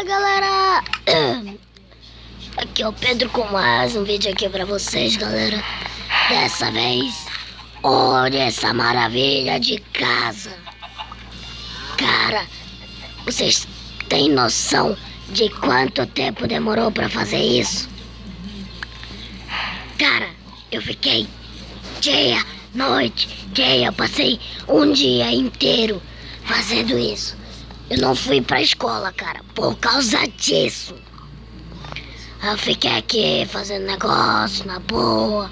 Fala galera, aqui é o Pedro com mais um vídeo aqui pra vocês, galera. Dessa vez, olha essa maravilha de casa. Cara, vocês têm noção de quanto tempo demorou pra fazer isso? Cara, eu fiquei dia, noite, dia, eu passei um dia inteiro fazendo isso. Eu não fui pra escola, cara, por causa disso. Eu fiquei aqui fazendo negócio na boa.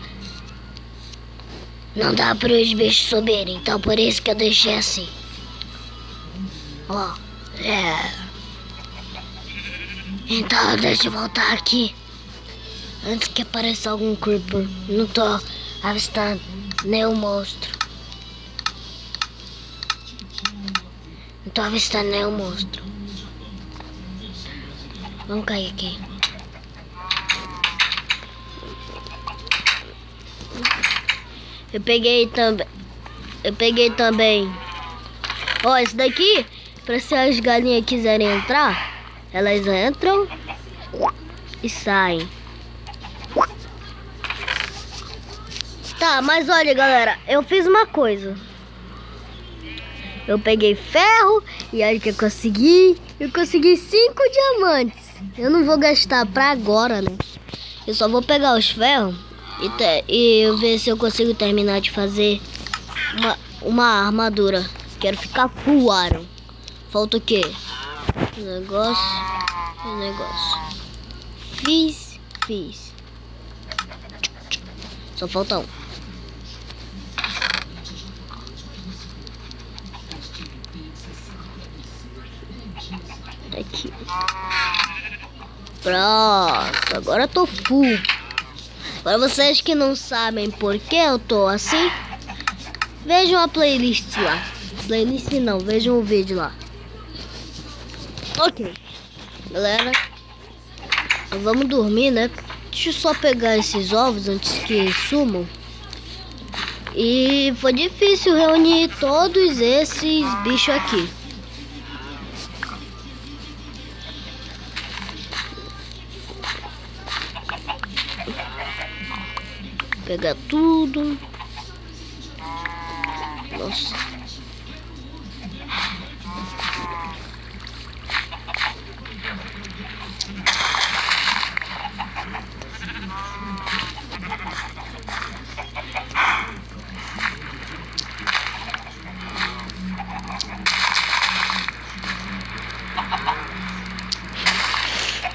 Não dá para os bichos subirem, então por isso que eu deixei assim. Ó, Então deixa eu voltar aqui. Antes que apareça algum creeper. Não tô avistando nenhum monstro. Não tô avistando nenhum monstro. Vamos cair aqui. Eu peguei também. Ó, esse daqui, pra se as galinhas quiserem entrar, elas entram e saem. Tá, mas olha galera, eu fiz uma coisa. Eu peguei ferro e aí que eu consegui 5 diamantes. Eu não vou gastar pra agora, né? Eu só vou pegar os ferros e ver se eu consigo terminar de fazer uma armadura. Quero ficar full iron. Falta o quê? Negócio. Fiz. Só falta um. Aqui. Pronto, agora eu tô full. Para vocês que não sabem por que eu tô assim, vejam a playlist lá. Playlist não, vejam o vídeo lá. Ok, galera, vamos dormir, né? Deixa eu só pegar esses ovos antes que sumam. E foi difícil reunir todos esses bichos aqui. Pegar tudo. Nossa.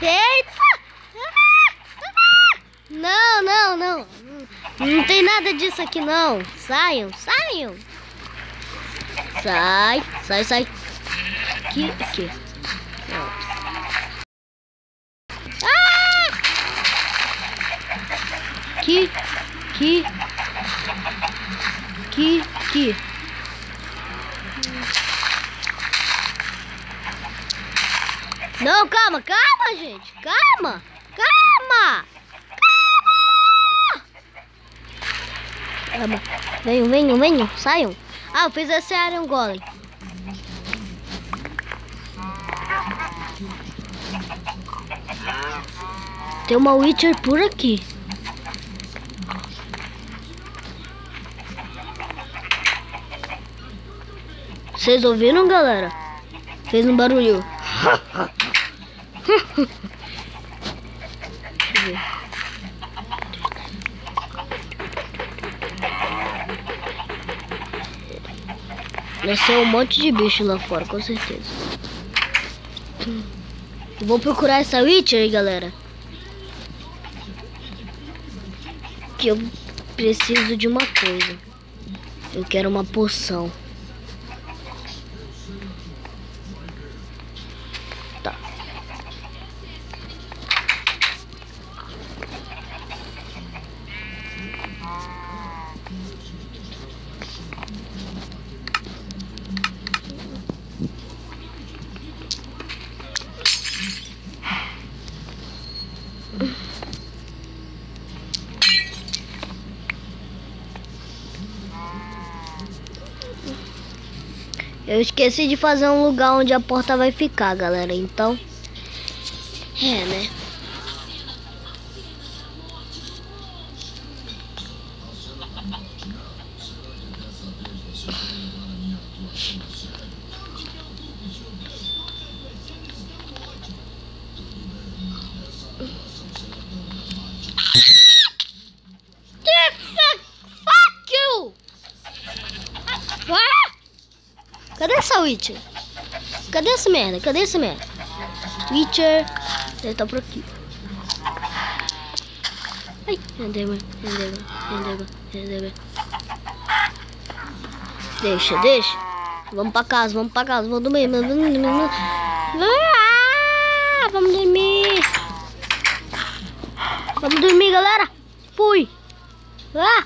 Eita! Não. Não tem nada disso aqui não. Saiam. Sai. Aqui. Ah! Aqui. Não, calma, gente. Calma. Venham, saiam. Ah, eu fiz esse Iron Golem. Tem uma Witcher por aqui. Vocês ouviram, galera? Fez um barulho. Deixa eu ver. Nasceu um monte de bicho lá fora, com certeza. Vou procurar essa Witcher aí, galera. Que eu preciso de uma coisa. Eu quero uma poção. Tá. Eu esqueci de fazer um lugar onde a porta vai ficar, galera. Então, É, né? Fuck you! Ah! Cadê essa Witcher? Cadê essa merda? Cadê essa merda? Witcher, ele tá por aqui. Ai, Enderman. Deixa. Vamos pra casa, vamos dormir. Ah, vamos dormir. Vamos dormir, galera. Fui. Ah.